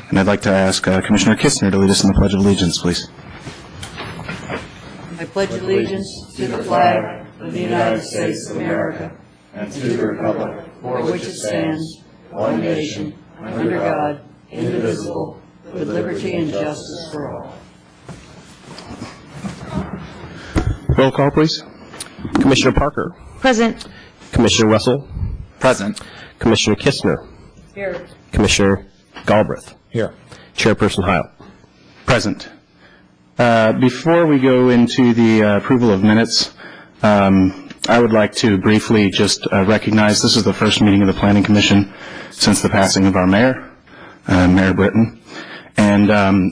And I'd like to ask Commissioner Kistner to lead us in the Pledge of Allegiance, please. I pledge allegiance to the flag of the United States of America and to the republic for which it stands, one nation, under God, indivisible, with liberty and justice for all. Roll call, please. Commissioner Parker. Present. Commissioner Russell. Present. Commissioner Kistner. Here. Commissioner Galbraith. Here. Chairperson Heil. Present. Before we go into the approval of minutes, I would like to briefly just recognize this is the first meeting of the Planning Commission since the passing of our mayor, Mayor Britton. And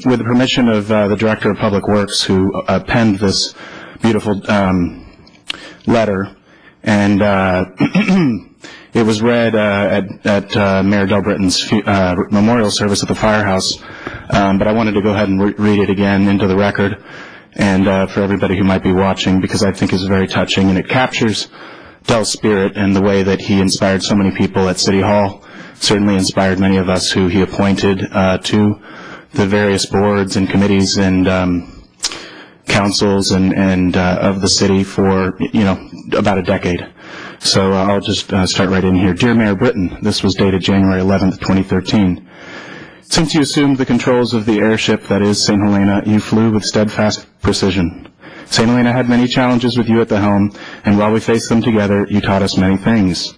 with the permission of the Director of Public Works, who penned this beautiful letter, and it was read at Mayor Del Britton's memorial service at the firehouse, but I wanted to go ahead and read it again into the record, and for everybody who might be watching, because I think it's very touching, and it captures Del's spirit and the way that he inspired so many people at City Hall, certainly inspired many of us who he appointed to the various boards and committees and councils and of the city for, about a decade. So I'll just start right in here. Dear Mayor Britton, this was dated January 11th, 2013. Since you assumed the controls of the airship that is St. Helena, you flew with steadfast precision. St. Helena had many challenges with you at the helm, and while we faced them together, you taught us many things.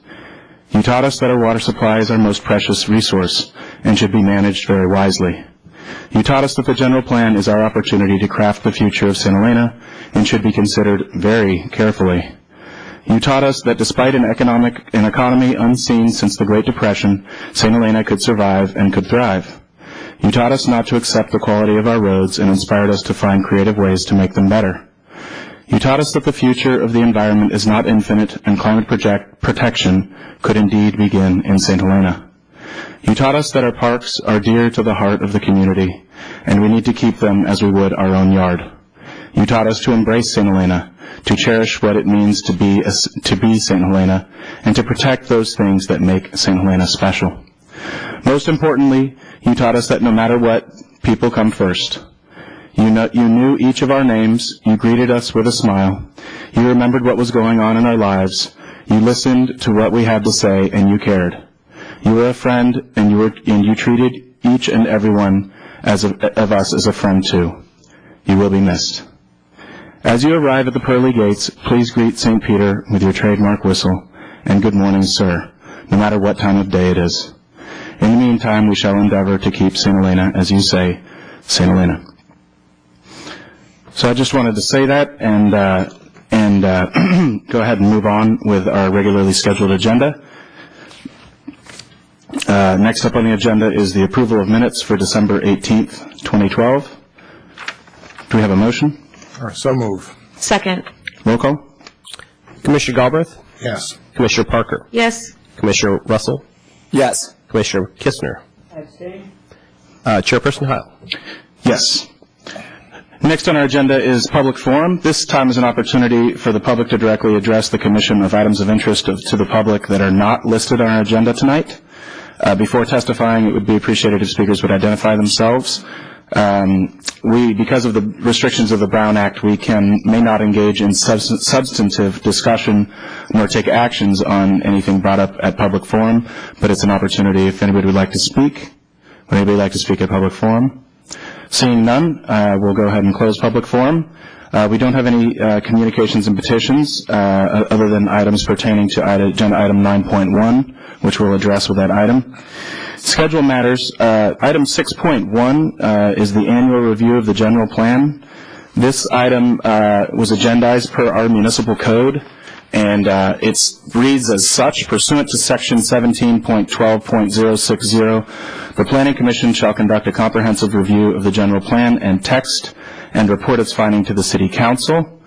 You taught us that our water supply is our most precious resource and should be managed very wisely. You taught us that the general plan is our opportunity to craft the future of St. Helena and should be considered very carefully. You taught us that despite an economy unseen since the Great Depression, St. Helena could survive and could thrive. You taught us not to accept the quality of our roads and inspired us to find creative ways to make them better. You taught us that the future of the environment is not infinite and climate protection could indeed begin in St. Helena. You taught us that our parks are dear to the heart of the community, and we need to keep them as we would our own yard. You taught us to embrace St. Helena, to cherish what it means to be St. Helena, and to protect those things that make St. Helena special. Most importantly, you taught us that no matter what, people come first. You knew each of our names, you greeted us with a smile, you remembered what was going on in our lives, you listened to what we had to say, and you cared. You were a friend, and you treated each and every one of us as a friend too. You will be missed. As you arrive at the pearly gates, please greet St. Peter with your trademark whistle, and good morning, sir, no matter what time of day it is. In the meantime, we shall endeavor to keep St. Helena, as you say, St. Helena. So I just wanted to say that and go ahead and move on with our regularly scheduled agenda. Next up on the agenda is the approval of minutes for December 18th, 2012. Do we have a motion? So move. Second. Roll call. Commissioner Galbraith. Yes. Commissioner Parker. Yes. Commissioner Russell. Yes. Commissioner Kistner. Abstain. Chairperson Heil. Yes. Next on our agenda is public forum. This time is an opportunity for the public to directly address the Commission of items of interest to the public that are not listed on our agenda tonight. Before testifying, it would be appreciated if speakers would identify themselves. Because of the restrictions of the Brown Act, we may not engage in substantive discussion nor take actions on anything brought up at public forum, but it's an opportunity if anybody would like to speak. Would anybody like to speak at public forum? Seeing none, we'll go ahead and close public forum. We don't have any communications and petitions other than items pertaining to agenda item 9.1, which we'll address with that item. Schedule matters. Item 6.1 is the annual review of the general plan. This item was agendized per our municipal code, and it reads as such: pursuant to section 17.12.060, the Planning Commission shall conduct a comprehensive review of the general plan and text and report its finding to the City Council.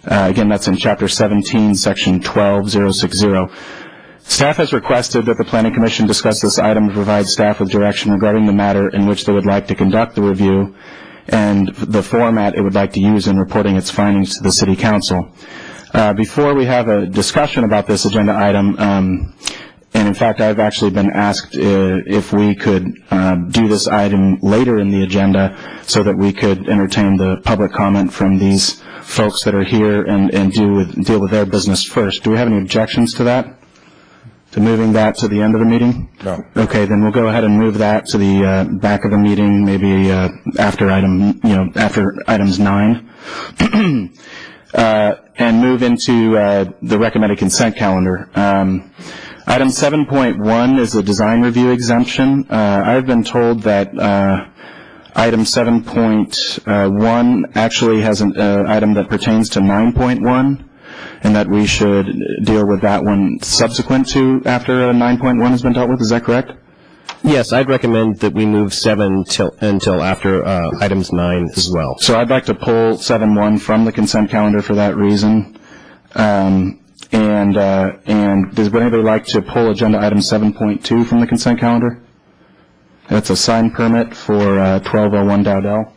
Again, that's in Chapter 17, Section 12.060. Staff has requested that the Planning Commission discuss this item and provide staff with direction regarding the matter in which they would like to conduct the review and the format it would like to use in reporting its findings to the City Council. Before we have a discussion about this agenda item, And in fact, I've actually been asked if we could do this item later in the agenda so that we could entertain the public comment from these folks that are here and deal with their business first. Do we have any objections to that? To moving that to the end of the meeting? No. Okay, then we'll go ahead and move that to the back of the meeting, maybe after items 9, and move into the recommended consent calendar. Item 7.1 is a design review exemption. I've been told that item 7.1 actually has an item that pertains to 9.1, and that we should deal with that one subsequent to after 9.1 has been dealt with. Is that correct? Yes, I'd recommend that we move 7 until after items 9 as well. So I'd like to pull 7.1 from the consent calendar for that reason. And does anybody like to pull agenda item 7.2 from the consent calendar? That's a sign permit for 1201 Dowdell.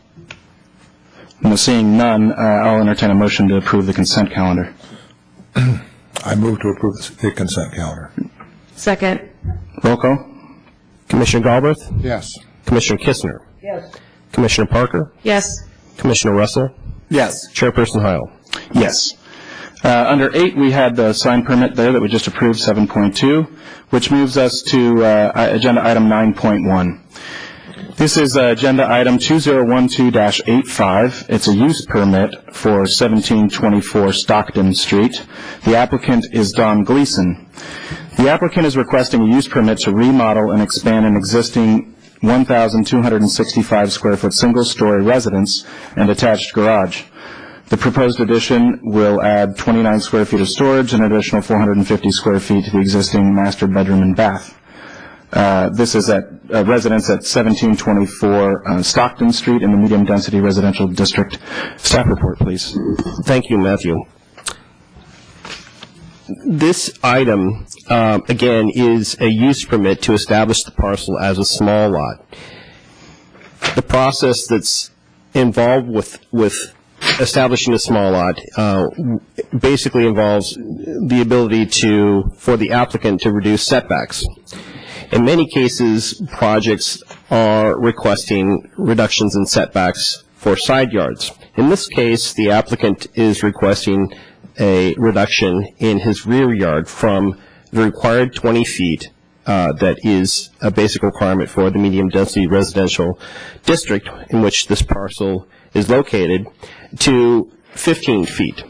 And seeing none, I'll entertain a motion to approve the consent calendar. I move to approve the consent calendar. Second. Roll call. Commissioner Galbraith? Yes. Commissioner Kistner? Yes. Commissioner Parker? Yes. Commissioner Russell? Yes. Chairperson Heil? Yes. Under 8, we had the sign permit there that we just approved, 7.2, which moves us to agenda item 9.1. This is agenda item 2012-85. It's a use permit for 1724 Stockton Street. The applicant is Don Gleason. The applicant is requesting a use permit to remodel and expand an existing 1,265 square foot single-story residence and attached garage. The proposed addition will add 29 square feet of storage and an additional 450 square feet to the existing master bedroom and bath. This is at a residence at 1724 Stockton Street in the medium-density residential district. Staff report, please. Thank you, Matthew. This item, again, is a use permit to establish the parcel as a small lot. The process that's involved with establishing a small lot basically involves the ability for the applicant to reduce setbacks. In many cases, projects are requesting reductions in setbacks for side yards. In this case, the applicant is requesting a reduction in his rear yard from the required 20 feet that is a basic requirement for the medium-density residential district in which this parcel is located to 15 feet.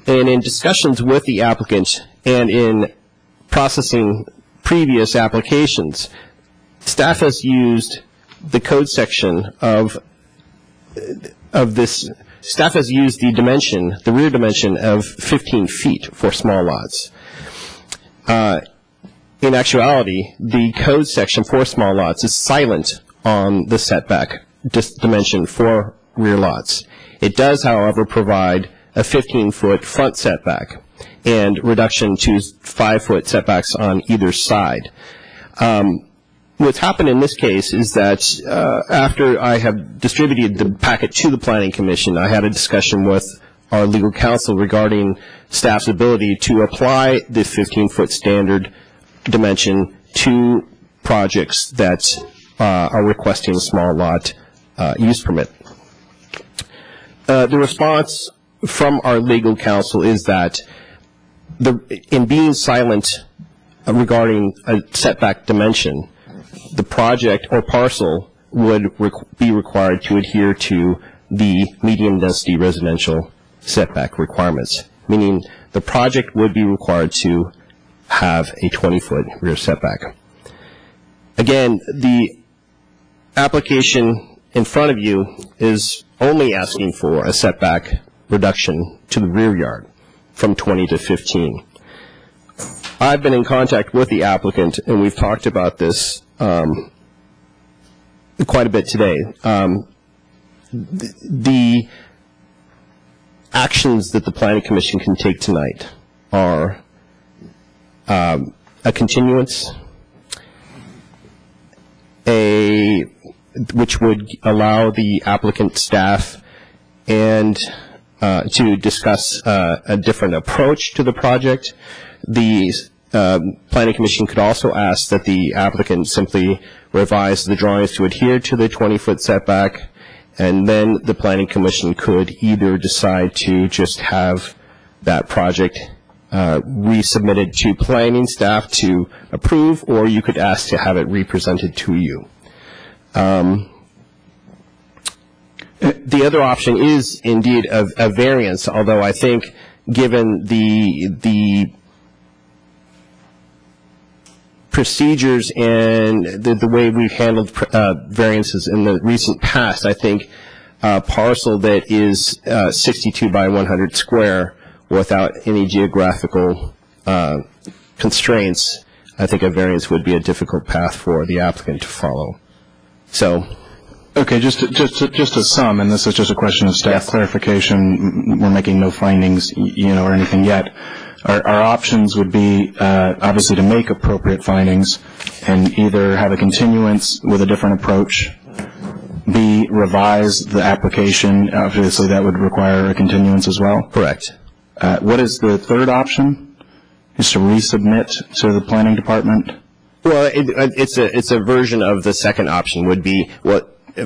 And in discussions with the applicant and in processing previous applications, staff has used the code section of this. Staff has used the rear dimension of 15 feet for small lots. In actuality, the code section for small lots is silent on the setback dimension for rear lots. It does, however, provide a 15-foot front setback and reduction to 5-foot setbacks on either side. What's happened in this case is that after I have distributed the packet to the Planning Commission, I had a discussion with our legal counsel regarding staff's ability to apply the 15-foot standard dimension to projects that are requesting a small lot use permit. The response from our legal counsel is that in being silent regarding a setback dimension, the project or parcel would be required to adhere to the medium-density residential setback requirements, meaning the project would be required to have a 20-foot rear setback. Again, the application in front of you is only asking for a setback reduction to the rear yard from 20 to 15. I've been in contact with the applicant, and we've talked about this quite a bit today. The actions that the Planning Commission can take tonight are a continuance, which would allow the applicant staff and to discuss a different approach to the project. The Planning Commission could also ask that the applicant simply revise the drawings to adhere to the 20-foot setback, and then the Planning Commission could either decide to just have that project resubmitted to planning staff to approve, or you could ask to have it represented to you. The other option is indeed a variance, although I think given the procedures and the way we've handled variances in the recent past, I think a parcel that is 62 by 100 square without any geographical constraints, I think a variance would be a difficult path for the applicant to follow. So, okay, just to sum, and this is just a question of staff clarification. We're making no findings, or anything yet. Our options would be obviously to make appropriate findings and either have a continuance with a different approach, B, revise the application. Obviously, that would require a continuance as well. correct. What is the third option? Is to resubmit to the planning department? Well, it's a version of the second option would be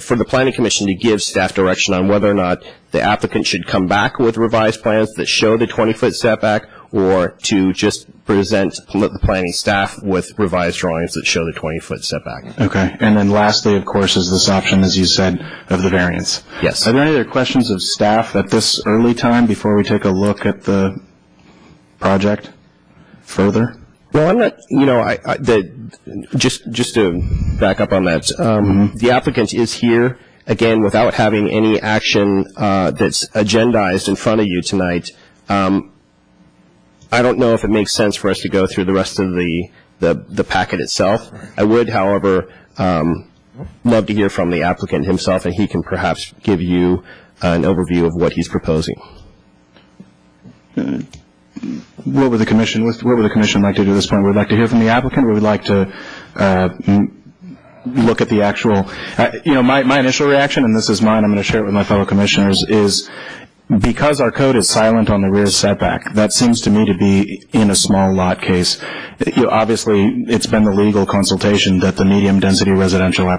for the Planning Commission to give staff direction on whether or not the applicant should come back with revised plans that show the 20-foot setback, or to just present the planning staff with revised drawings that show the 20-foot setback. Okay. And then lastly, of course, is this option, as you said, of the variance. Yes. Are there any other questions of staff at this early time before we take a look at the project further? Well, I'm not, just to back up on that, the applicant is here, again, without having any action that's agendized in front of you tonight. I don't know if it makes sense for us to go through the rest of the packet itself. I would, however, love to hear from the applicant himself, and he can perhaps give you an overview of what he's proposing. What would the commission like to do at this point? Would we like to hear from the applicant, or would we like to look at the actual, my initial reaction, and this is mine, I'm going to share it with my fellow commissioners, is because our code is silent on the rear setback, that seems to me to be in a small lot case. Obviously, it's been the legal consultation that the medium density residential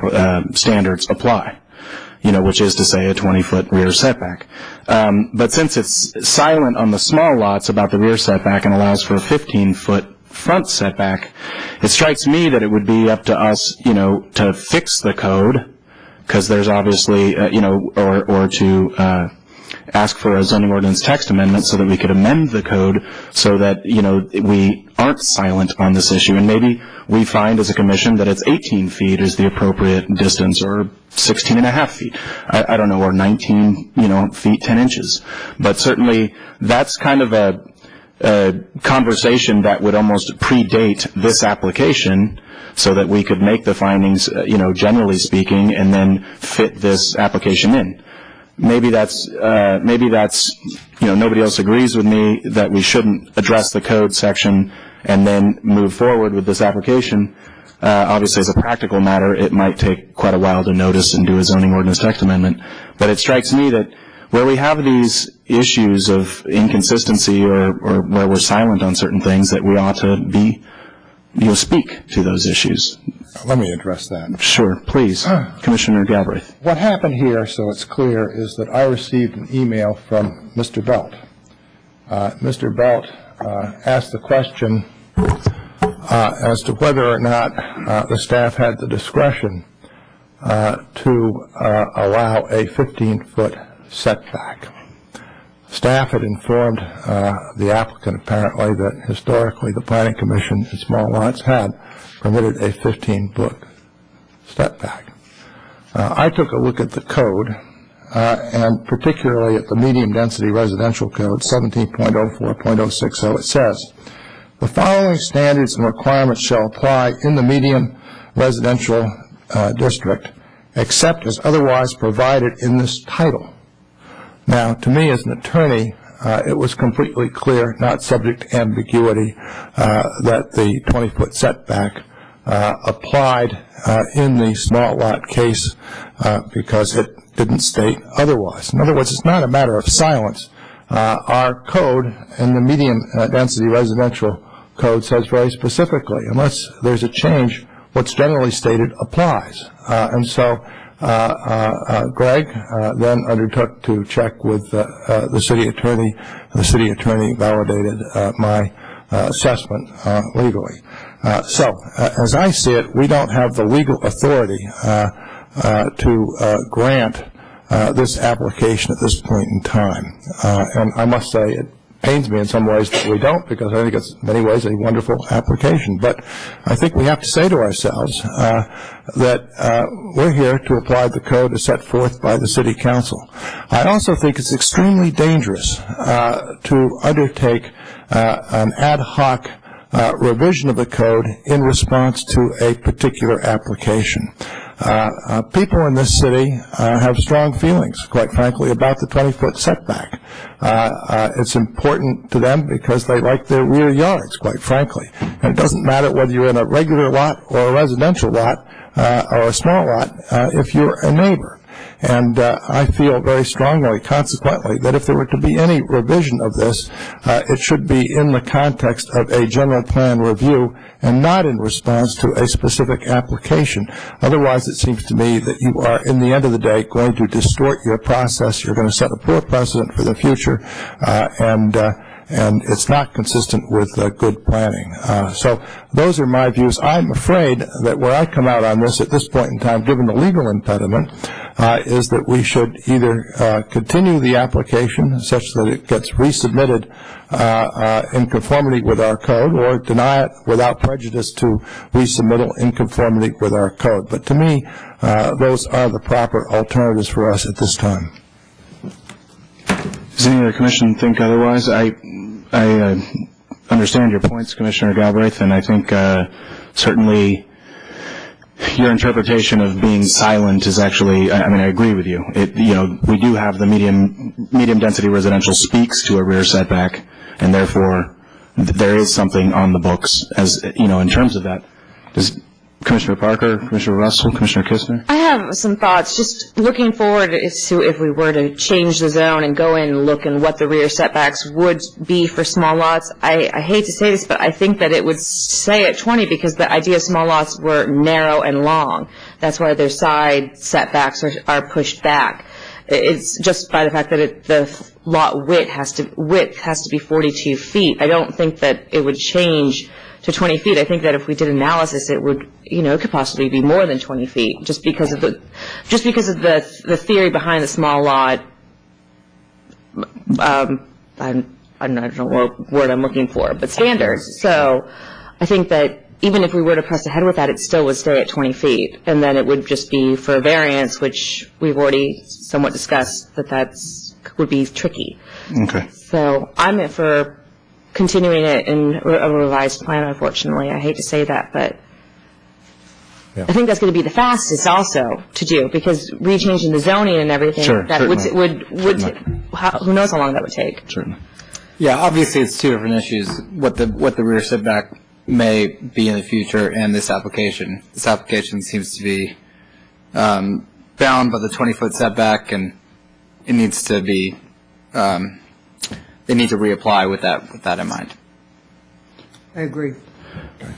standards apply, which is to say a 20-foot rear setback. But since it's silent on the small lots about the rear setback and allows for a 15-foot front setback, it strikes me that it would be up to us, to fix the code, because there's obviously, or to ask for a zoning ordinance text amendment so that we could amend the code so that, we aren't silent on this issue. And maybe we find as a commission that it's 18 feet is the appropriate distance, or 16 and a half feet. I don't know, or 19, feet, 10 inches. But certainly that's kind of a conversation that would almost predate this application so that we could make the findings, generally speaking, and then fit this application in. Maybe that's nobody else agrees with me that we shouldn't address the code section and then move forward with this application. Obviously, as a practical matter, it might take quite a while to notice and do a zoning ordinance text amendment. But it strikes me that where we have these issues of inconsistency or where we're silent on certain things, that we ought to be, speak to those issues. Let me address that. Sure, please. Commissioner Galbraith. What happened here, so it's clear, is that I received an email from Mr. Belt. Mr. Belt asked the question as to whether or not the staff had the discretion to allow a 15-foot setback. Staff had informed the applicant, apparently, that historically the Planning Commission in small lots had permitted a 15-foot setback. I took a look at the code, and particularly at the medium density residential code, 17.04.060. It says, the following standards and requirements shall apply in the medium residential district, except as otherwise provided in this title. Now, to me as an attorney, it was completely clear, not subject to ambiguity, that the 20-foot setback applied in the small lot case because it didn't state otherwise. In other words, it's not a matter of silence. Our code in the medium density residential code says very specifically, unless there's a change, what's generally stated applies. And so Greg then undertook to check with the city attorney. The city attorney validated my assessment legally. So as I see it, we don't have the legal authority to grant this application at this point in time. And I must say it pains me in some ways that we don't, because I think it's in many ways a wonderful application. But I think we have to say to ourselves that we're here to apply the code as set forth by the City Council. I also think it's extremely dangerous to undertake an ad hoc revision of the code in response to a particular application. People in this city have strong feelings, quite frankly, about the 20-foot setback. It's important to them because they like their rear yards, quite frankly. And it doesn't matter whether you're in a regular lot or a residential lot or a small lot if you're a neighbor. And I feel very strongly, consequently, that if there were to be any revision of this, it should be in the context of a general plan review and not in response to a specific application. Otherwise, it seems to me that you are, in the end of the day, going to distort your process. You're going to set a poor precedent for the future, and it's not consistent with good planning. So those are my views. I'm afraid that where I come out on this at this point in time, given the legal impediment, is that we should either continue the application such that it gets resubmitted in conformity with our code, or deny it without prejudice to resubmittal in conformity with our code. But to me, those are the proper alternatives for us at this time. Does any of the commission think otherwise? I understand your points, Commissioner Galbraith, and I think certainly your interpretation of being silent is actually, I mean, I agree with you. We do have the medium density residential speaks to a rear setback, and therefore there is something on the books as, in terms of that. Does Commissioner Parker, Commissioner Russell, Commissioner Kistner? I have some thoughts. Just looking forward to if we were to change the zone and go in and look at what the rear setbacks would be for small lots. I hate to say this, but I think that it would stay at 20 because the idea of small lots were narrow and long. That's why their side setbacks are pushed back. It's just by the fact that the lot width has to be 42 feet. I don't think that it would change to 20 feet. I think that if we did analysis, it would, it could possibly be more than 20 feet, just because of the theory behind the small lot. I don't know what word I'm looking for, but standards. So I think that even if we were to press ahead with that, it still would stay at 20 feet, and then it would just be for a variance, which we've already somewhat discussed would be tricky. Okay. So I'm in for continuing it in a revised plan, unfortunately. I hate to say that, but I think that's going to be the fastest also to do, because rechanging the zoning and everything, Sure, that who knows how long that would take. Certainly. Yeah, obviously it's two different issues, what the rear setback may be in the future and this application. This application seems to be bound by the 20-foot setback, and it needs to be they need to reapply with that in mind. I agree.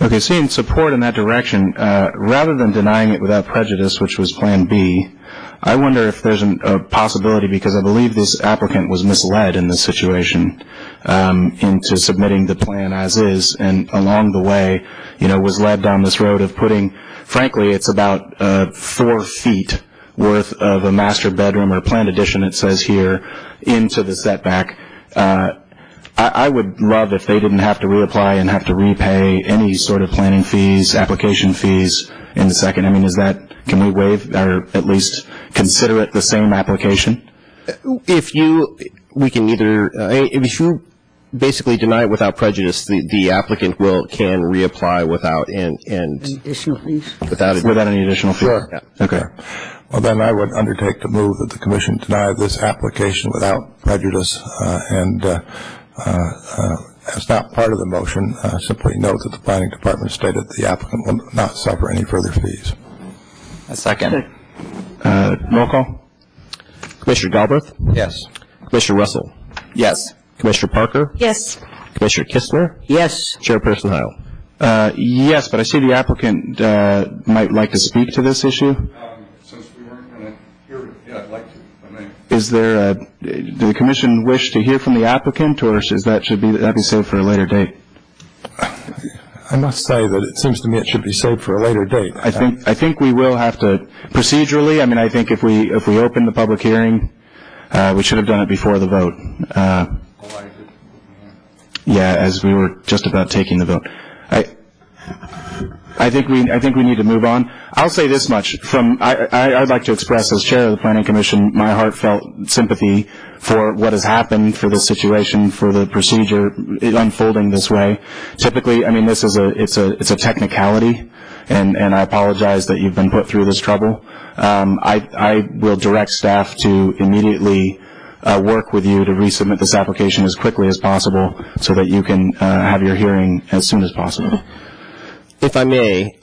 Okay, seeing support in that direction, rather than denying it without prejudice, which was Plan B, I wonder if there's a possibility, because I believe this applicant was misled in this situation into submitting the plan as is, and along the way, was led down this road of putting, frankly, it's about 4 feet worth of a master bedroom or planned addition, it says here, into the setback. I would love if they didn't have to reapply and have to repay any sort of planning fees, application fees in the second. I mean, can we waive or at least consider it the same application? If you basically deny it without prejudice, the applicant can reapply without Additional fees? without Without any additional fee? Sure. Yeah. Okay. Well, then I would undertake to move that the Commission deny this application without prejudice, and as not part of the motion, simply note that the Planning Department stated the applicant will not suffer any further fees. A second. Roll call? Commissioner Galbraith? Yes. Commissioner Russell? Yes. Commissioner Parker? Yes. Commissioner Kistner? Yes. Chairperson Heil? Yes, but I see the applicant might like to speak to this issue. Since we weren't going to hear it, yeah, I'd like to. Is there does the commission wish to hear from the applicant, or should that be saved for a later date? I must say that it seems to me it should be saved for a later date. I think we will have to procedurally. I mean, I think if we open the public hearing, we should have done it before the vote. Yeah, as we were just about taking the vote. I think we need to move on. I'll say this much: I'd like to express, as chair of the Planning Commission, my heartfelt sympathy for what has happened, for this situation, for the procedure unfolding this way. Typically, I mean, this is it's a technicality, and I apologize that you've been put through this trouble. I will direct staff to immediately work with you to resubmit this application as quickly as possible, so that you can have your hearing as soon as possible. If I may,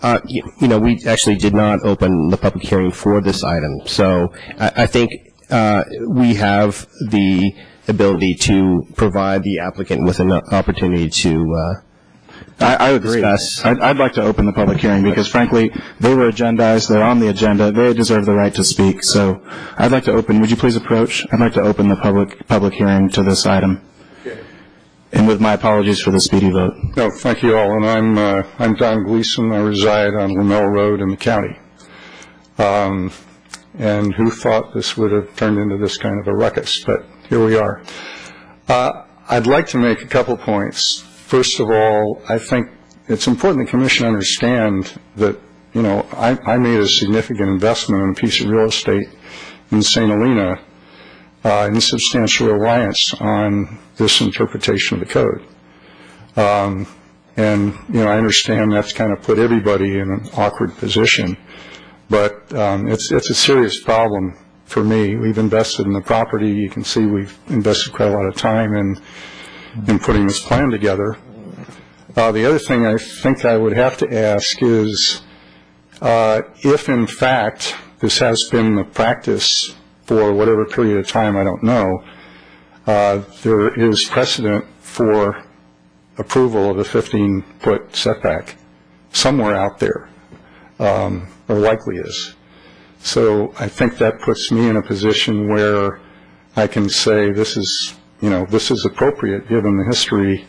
we actually did not open the public hearing for this item, so I think we have the ability to provide the applicant with an opportunity to I agree. discuss. I'd like to open the public hearing because, frankly, they were agendized. They're on the agenda. They deserve the right to speak. So I'd like to open. Would you please approach? I'd like to open the public hearing to this item. And with my apologies for the speedy vote. No, thank you all. And I'm Don Gleason. I reside on Lamell Road in the county. And who thought this would have turned into this kind of a ruckus? But here we are. I'd like to make a couple points. First of all, I think it's important the Commission understand that, I made a significant investment in a piece of real estate in St. Helena in substantial reliance on this interpretation of the code. And, I understand that's kind of put everybody in an awkward position, but it's a serious problem for me. We've invested in the property. You can see we've invested quite a lot of time in putting this plan together. The other thing I think I would have to ask is if, in fact, this has been the practice for whatever period of time, I don't know, there is precedent for approval of a 15-foot setback somewhere out there, or likely is. So I think that puts me in a position where I can say this is appropriate given the history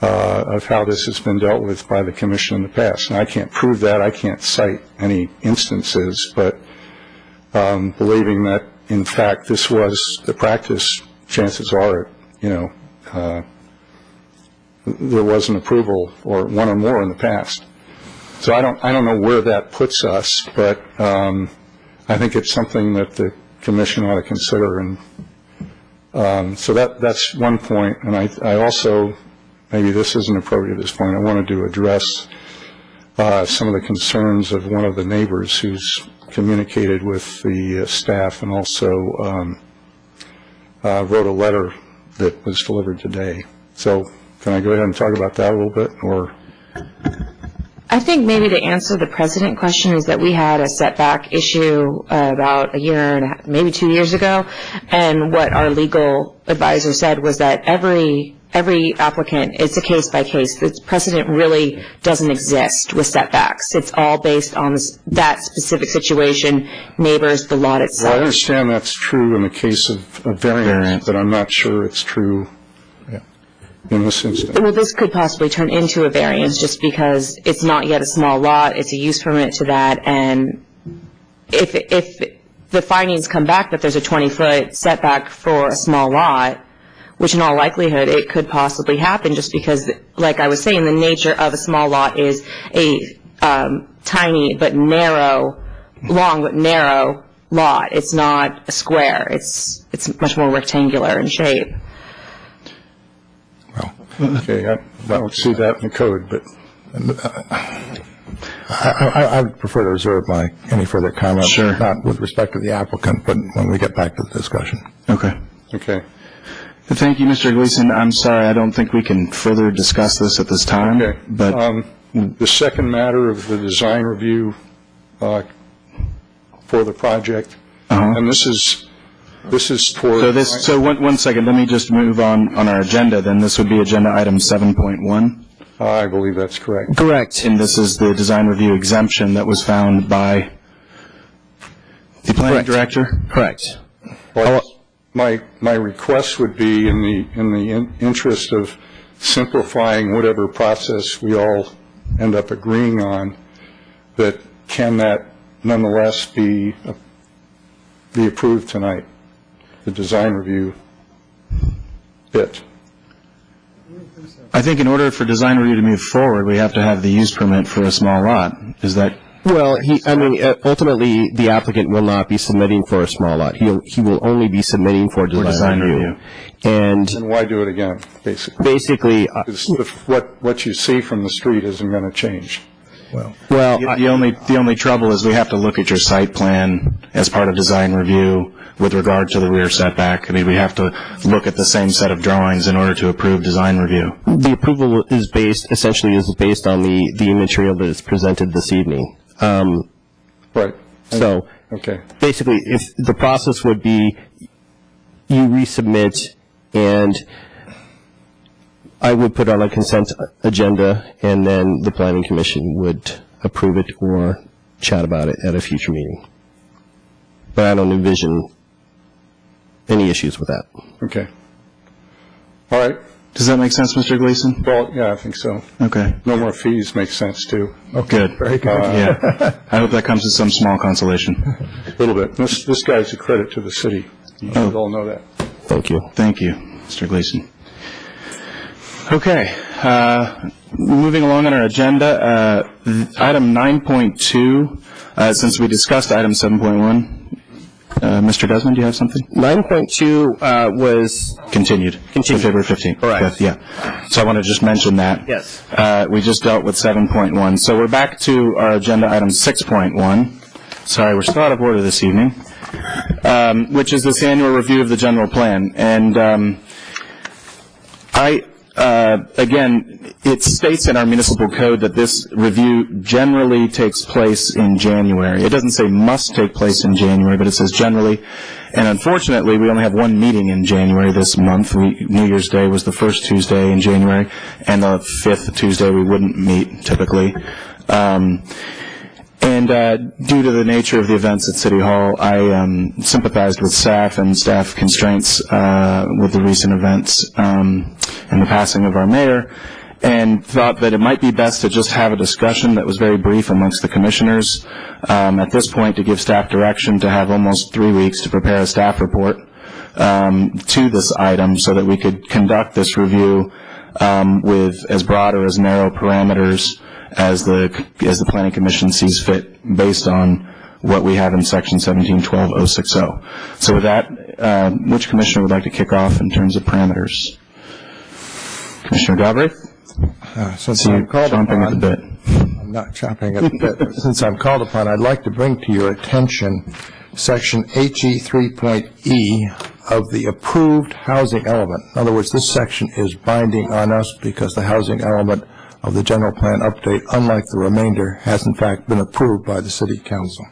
of how this has been dealt with by the Commission in the past. And I can't prove that. I can't cite any instances, but believing that, in fact, this was the practice, chances are, there was an approval or one or more in the past. So I don't know where that puts us, but I think it's something that the Commission ought to consider. And so that's one point. And I also, maybe this isn't appropriate at this point, I wanted to address some of the concerns of one of the neighbors who's communicated with the staff and also wrote a letter that was delivered today. So can I go ahead and talk about that a little bit? Or I think maybe to answer the precedent question is that we had a setback issue about a year and a half, maybe 2 years ago, and what our legal advisor said was that every applicant, it's a case by case. The precedent really doesn't exist with setbacks. It's all based on that specific situation, neighbors, the lot itself. Well, I understand that's true in the case of a variance, but I'm not sure it's true in this instance. Well, this could possibly turn into a variance just because it's not yet a small lot. It's a use permit to that, and if the findings come back that there's a 20-foot setback for a small lot, which in all likelihood it could possibly happen just because, like I was saying, the nature of a small lot is a tiny but narrow, long but narrow lot. It's not a square. It's much more rectangular in shape. Okay, I don't see that in the code, but I would prefer to reserve any further comments. Sure. Not with respect to the applicant, but when we get back to the discussion. Okay. okay. Thank you, Mr. Gleason. I'm sorry, I don't think we can further discuss this at this time. Okay. But The second matter of the design review for the project, and this is This is for... So one second, let me just move on our agenda, then. This would be agenda item 7.1. I believe that's correct. Correct. And this is the design review exemption that was found by the planning director? Correct. Well, my request would be, in the interest of simplifying whatever process we all end up agreeing on, that can that nonetheless be approved tonight, the design review bit? I think in order for design review to move forward, we have to have the use permit for a small lot. Is that... Well, ultimately, the applicant will not be submitting for a small lot. He will only be submitting for design review. And why do it again, basically? Basically... what you see from the street isn't going to change. Well, the only trouble is we have to look at your site plan as part of design review with regard to the rear setback. I mean, we have to look at the same set of drawings in order to approve design review. The approval is based on the material that is presented this evening. Right. So, okay. Basically, if the process would be you resubmit, and I would put on a consent agenda, and then the Planning Commission would approve it or chat about it at a future meeting. But I don't envision any issues with that. Okay. All right. Does that make sense, Mr. Gleason? Well, yeah, I think so. Okay. No more fees makes sense, too. Okay. Good. Very good. Yeah. I hope that comes as some small consolation. A little bit. This guy's a credit to the city. You should all know that. Thank you. Thank you, Mr. Gleason. Okay. Moving along on our agenda, item 9.2, since we discussed item 7.1, Mr. Desmond, do you have something? 9.2 was... Continued. February 15th. Correct. Yeah. So I want to just mention that. Yes. We just dealt with 7.1. So we're back to our agenda item 6.1. Sorry, we're still out of order this evening, which is this annual review of the general plan. And again, it states in our municipal code that this review generally takes place in January. It doesn't say must take place in January, but it says generally. And unfortunately, we only have one meeting in January this month. New Year's Day was the first Tuesday in January, and the fifth Tuesday we wouldn't meet typically. And due to the nature of the events at City Hall, I sympathized with staff and staff constraints with the recent events and the passing of our mayor, and thought that it might be best to just have a discussion that was very brief amongst the commissioners at this point, to give staff direction to have almost 3 weeks to prepare a staff report to this item so that we could conduct this review with as broad or as narrow parameters as the Planning Commission sees fit, based on what we have in Section 1712-060. So with that, which commissioner would like to kick off in terms of parameters? Commissioner Galbraith? Since I'm called chomping upon, at the bit. I'm not chomping at the bit. Since I'm called upon, I'd like to bring to your attention Section HE 3.E of the approved housing element. In other words, this section is binding on us because the housing element of the general plan update, unlike the remainder, has in fact been approved by the City Council.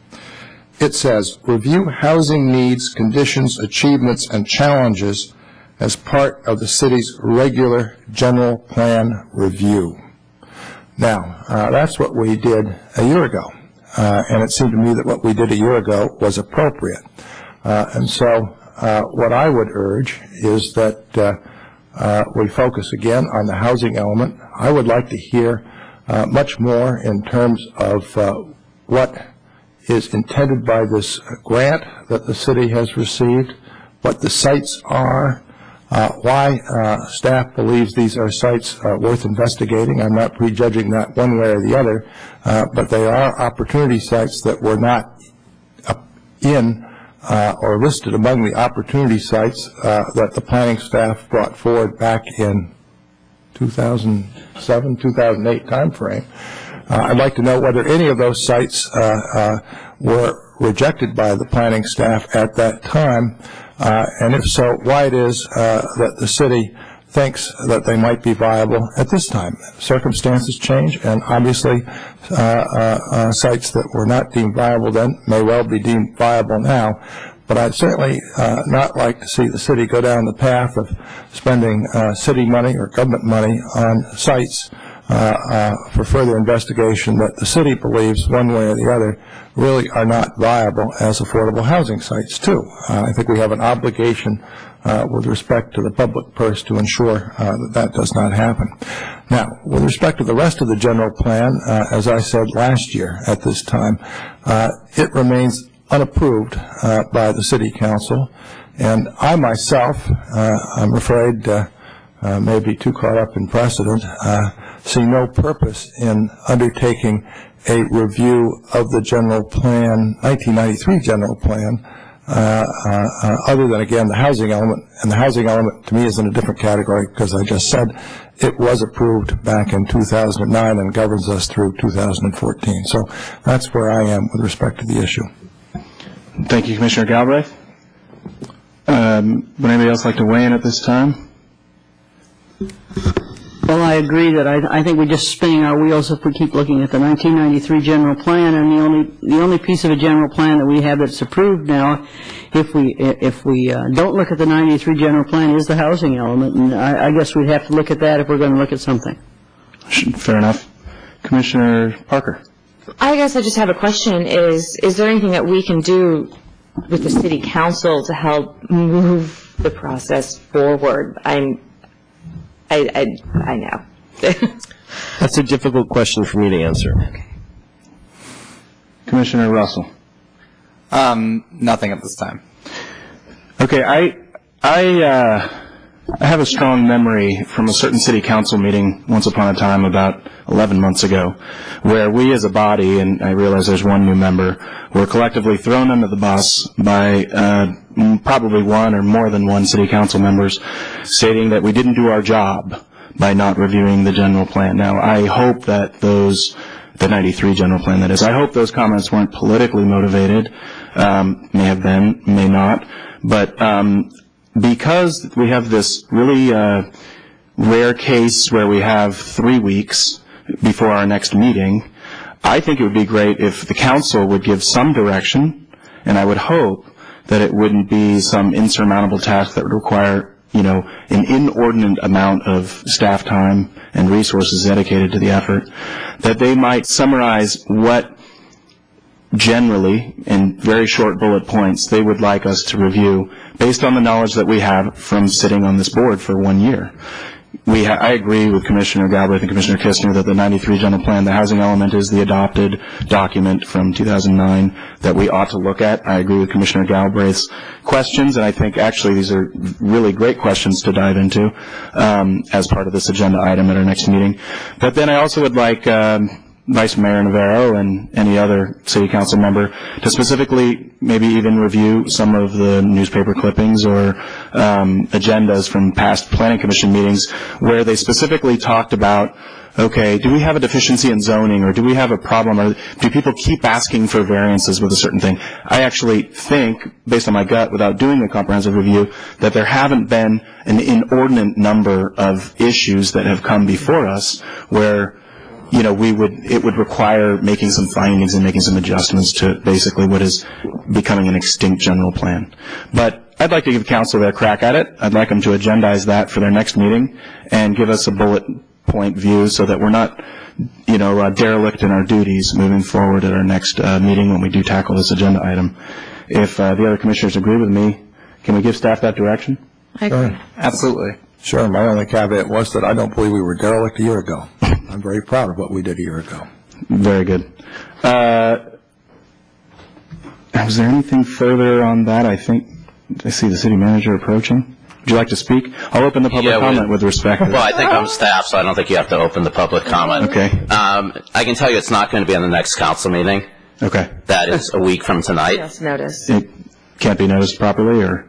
It says, review housing needs, conditions, achievements, and challenges as part of the city's regular general plan review. Now, that's what we did a year ago, and it seemed to me that what we did a year ago was appropriate. And so what I would urge is that we focus again on the housing element. I would like to hear much more in terms of what is intended by this grant that the city has received, what the sites are, why staff believes these are sites worth investigating. I'm not prejudging that one way or the other, but they are opportunity sites that were not in or listed among the opportunity sites that the planning staff brought forward back in 2007, 2008 timeframe. I'd like to know whether any of those sites were rejected by the planning staff at that time, and if so, why it is that the city thinks that they might be viable at this time. Circumstances change, and obviously sites that were not deemed viable then may well be deemed viable now, But I'd certainly not like to see the city go down the path of spending city money or government money on sites for further investigation that the city believes one way or the other really are not viable as affordable housing sites too. I think we have an obligation with respect to the public purse to ensure that does not happen. Now, with respect to the rest of the general plan, as I said last year at this time, it remains unapproved by the city council, and I myself, I'm afraid, may be too caught up in precedent, see no purpose in undertaking a review of the general plan, 1993 general plan, other than, again, the housing element. And the housing element, to me, is in a different category because I just said it was approved back in 2009 and governs us through 2014. So that's where I am with respect to the issue. Thank you, Commissioner Galbraith. Would anybody else like to weigh in at this time? Well, I agree that I think we're just spinning our wheels if we keep looking at the 1993 general plan, and the only piece of a general plan that we have that's approved now, if we don't look at the 93 general plan, is the housing element, and I guess we'd have to look at that if we're going to look at something. Fair enough. Commissioner Parker. I guess I just have a question. Is there anything that we can do with the city council to help move the process forward? I know. That's a difficult question for me to answer. Okay. Commissioner Russell. Nothing at this time. Okay, I have a strong memory from a certain city council meeting once upon a time about 11 months ago, where we as a body, and I realize there's one new member, were collectively thrown under the bus by probably one or more than one city council members, stating that we didn't do our job by not reviewing the general plan. Now, I hope that the 93 general plan, that is, I hope those comments weren't politically motivated, may have been, may not, but because we have this really rare case where we have 3 weeks before our next meeting, I think it would be great if the council would give some direction, and I would hope that it wouldn't be some insurmountable task that would require, an inordinate amount of staff time and resources dedicated to the effort, that they might summarize what generally, in very short bullet points, they would like us to review based on the knowledge that we have from sitting on this board for 1 year. I agree with Commissioner Galbraith and Commissioner Kistner that the 93 general plan, the housing element, is the adopted document from 2009 that we ought to look at. I agree with Commissioner Galbraith's questions, and I think actually these are really great questions to dive into as part of this agenda item at our next meeting. But then I also would like Vice Mayor Navarro and any other city council member to specifically maybe even review some of the newspaper clippings or agendas from past planning commission meetings where they specifically talked about, okay, do we have a deficiency in zoning, or do we have a problem, or do people keep asking for variances with a certain thing? I actually think, based on my gut, without doing a comprehensive review, that there haven't been an inordinate number of issues that have come before us where it would require making some findings and making some adjustments to basically what is becoming an extinct general plan. But I'd like to give council their crack at it. I'd like them to agendize that for their next meeting and give us a bullet point view so that we're not, derelict in our duties moving forward at our next meeting when we do tackle this agenda item. If the other commissioners agree with me, can we give staff that direction? I agree. Absolutely. Sure. My only caveat was that I don't believe we were derelict a year ago. I'm very proud of what we did a year ago. Very good. Is there anything further on that? I think I see the city manager approaching. Would you like to speak? I'll open the public comment with respect. Well, I think I'm staff, so I don't think you have to open the public comment. Okay. I can tell you it's not going to be on the next council meeting. Okay. That is a week from tonight. Yes, notice. It can't be noticed properly, or?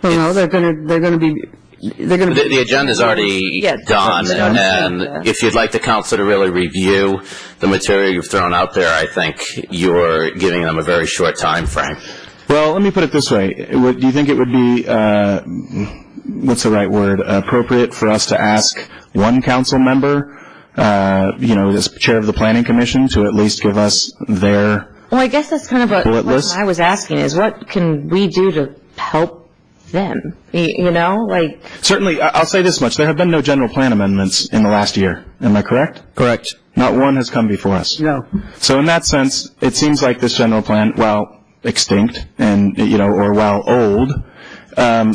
Well, no, they're going to be. The agenda's already done, and if you'd like the council to really review the material you've thrown out there, I think you're giving them a very short time frame. Well, let me put it this way. Do you think it would be, what's the right word, appropriate for us to ask one council member, as chair of the planning commission, to at least give us their Well, I guess that's kind of a Bullet question list? I was asking is what can we do to help them? You know, like, Certainly, I'll say this much. There have been no general plan amendments in the last year. Am I correct? Correct. Not one has come before us. No. So in that sense, it seems like this general plan, while extinct and, or while old,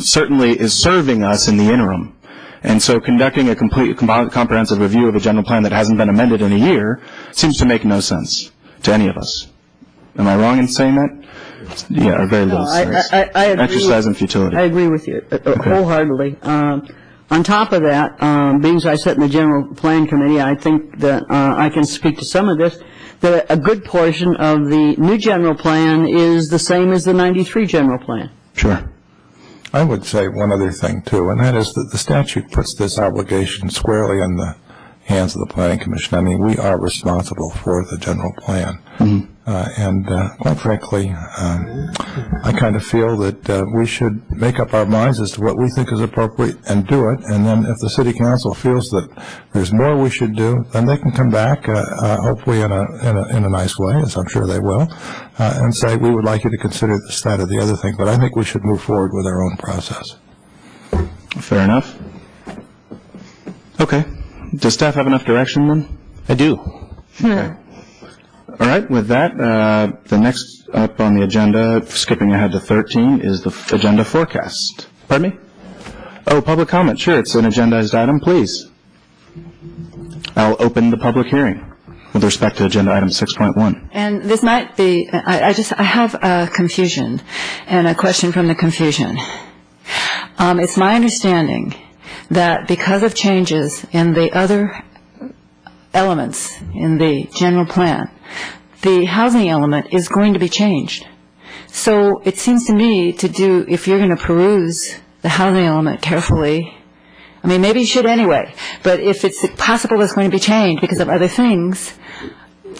certainly is serving us in the interim. And so conducting a complete comprehensive review of a general plan that hasn't been amended in a year seems to make no sense to any of us. Am I wrong in saying that? Yeah, or very little sense. I agree. Exercise in futility. I agree with you wholeheartedly. On top of that, being as I sit in the general plan committee, I think that I can speak to some of this, that a good portion of the new general plan is the same as the 93 general plan. Sure. I would say one other thing, too, and that is that the statute puts this obligation squarely in the hands of the Planning Commission. I mean, we are responsible for the general plan. Mm-hmm. And quite frankly, I kind of feel that we should make up our minds as to what we think is appropriate and do it. And then if the City Council feels that there's more we should do, then they can come back, hopefully in a nice way, as I'm sure they will, and say, we would like you to consider this, that, or the other thing. But I think we should move forward with our own process. Fair enough. Okay. Does staff have enough direction then? I do. Okay. All right. With that, the next up on the agenda, skipping ahead to 13, is the agenda forecast. Pardon me? Oh, public comment. Sure. It's an agendized item. Please. I'll open the public hearing with respect to agenda item 6.1. And this might be, I have a confusion and a question from the confusion. It's my understanding that because of changes in the other elements in the general plan, the housing element is going to be changed. So it seems to me to do, if you're going to peruse the housing element carefully, I mean, maybe you should anyway, but if it's possible it's going to be changed because of other things,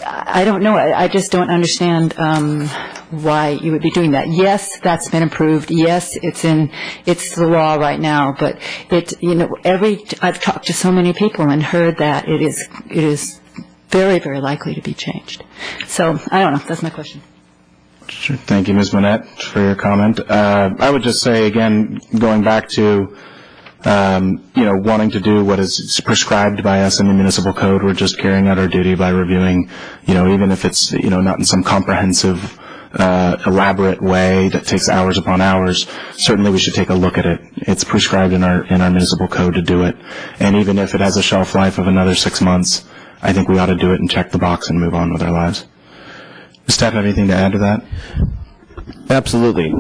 I don't know. I just don't understand why you would be doing that. Yes, that's been approved. Yes, it's the law right now. But I've talked to so many people and heard that it is very, very likely to be changed. So I don't know. That's my question. Sure. Thank you, Ms. Monette, for your comment. I would just say again, going back to wanting to do what is prescribed by us in the municipal code. We're just carrying out our duty by reviewing, even if it's, not in some comprehensive, elaborate way that takes hours upon hours. Certainly we should take a look at it. It's prescribed in our municipal code to do it. And even if it has a shelf life of another 6 months, I think we ought to do it and check the box and move on with our lives. Does staff have anything to add to that? Absolutely.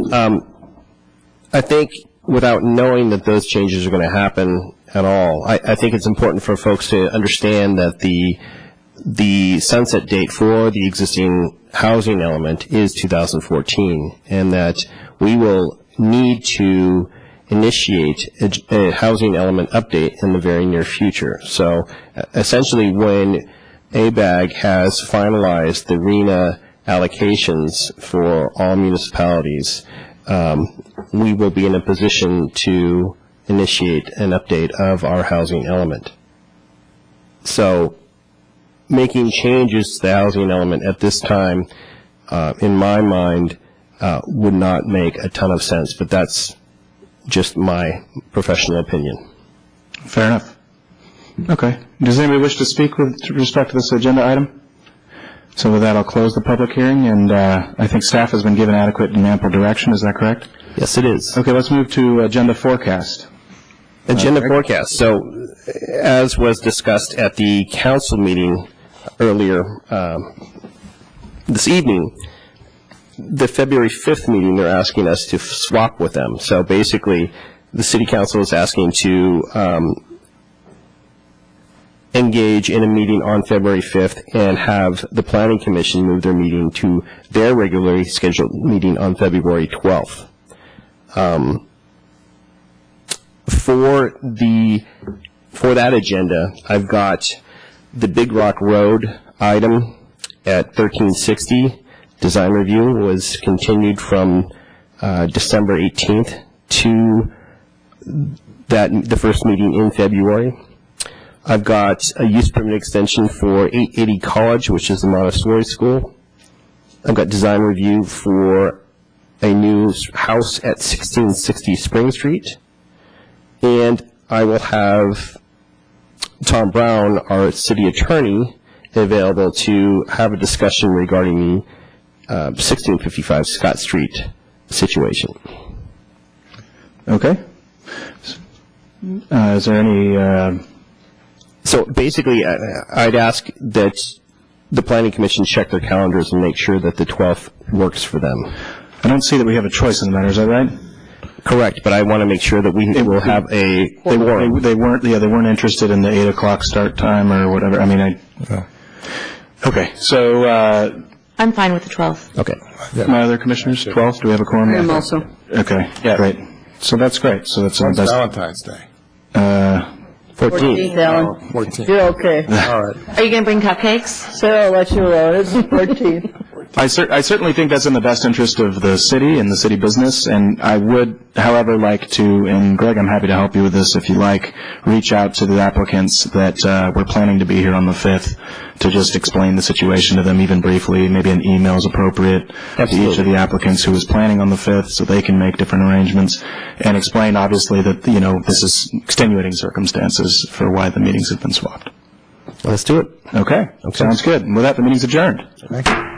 I think without knowing that those changes are going to happen at all, I think it's important for folks to understand that the sunset date for the existing housing element is 2014, and that we will need to initiate a housing element update in the very near future. So essentially when ABAG has finalized the RENA allocations for all municipalities, we will be in a position to initiate an update of our housing element. So making changes to the housing element at this time, in my mind, would not make a ton of sense, but that's just my professional opinion. Fair enough. Okay. Does anybody wish to speak with respect to this agenda item? So with that, I'll close the public hearing, and I think staff has been given adequate and ample direction. Is that correct? Yes, it is. Okay, let's move to agenda forecast. Agenda forecast. So as was discussed at the council meeting earlier this evening, the February 5th meeting, they're asking us to swap with them. So basically, the city council is asking to engage in a meeting on February 5th and have the Planning Commission move their meeting to their regularly scheduled meeting on February 12th. For that agenda, I've got the Big Rock Road item at 1360. Design review was continued from December 18th to the first meeting in February. I've got a use permit extension for 880 College, which is the Montessori school. I've got design review for a new house at 1660 Spring Street. And I will have Tom Brown, our city attorney, available to have a discussion regarding the 1655 Scott Street situation. Okay. Is there any... So basically, I'd ask that the Planning Commission check their calendars and make sure that the 12th works for them. I don't see that we have a choice in the matter, is that right? Correct, but I want to make sure that we will have a quorum. They weren't interested in the 8 o'clock start time or whatever. I mean, Okay, so... I'm fine with the 12th. Okay. My other commissioners, 12th, do we have a quorum? I am also. Okay, great. So that's great. So that's When's Valentine's Day? 14th. Alan. 14th. You're okay. All right. Are you going to bring cupcakes? Sarah, let you alone. It's the 14th. I certainly think that's in the best interest of the city and the city business, and I would, however, like to, and Greg, I'm happy to help you with this if you like, reach out to the applicants that we're planning to be here on the 5th to just explain the situation to them even briefly. Maybe an email is appropriate to each of the applicants who is planning on the 5th so they can make different arrangements and explain, obviously, that, this is extenuating circumstances for why the meetings have been swapped. Let's do it. Okay. Sounds good. And with that, the meeting's adjourned. Thank you.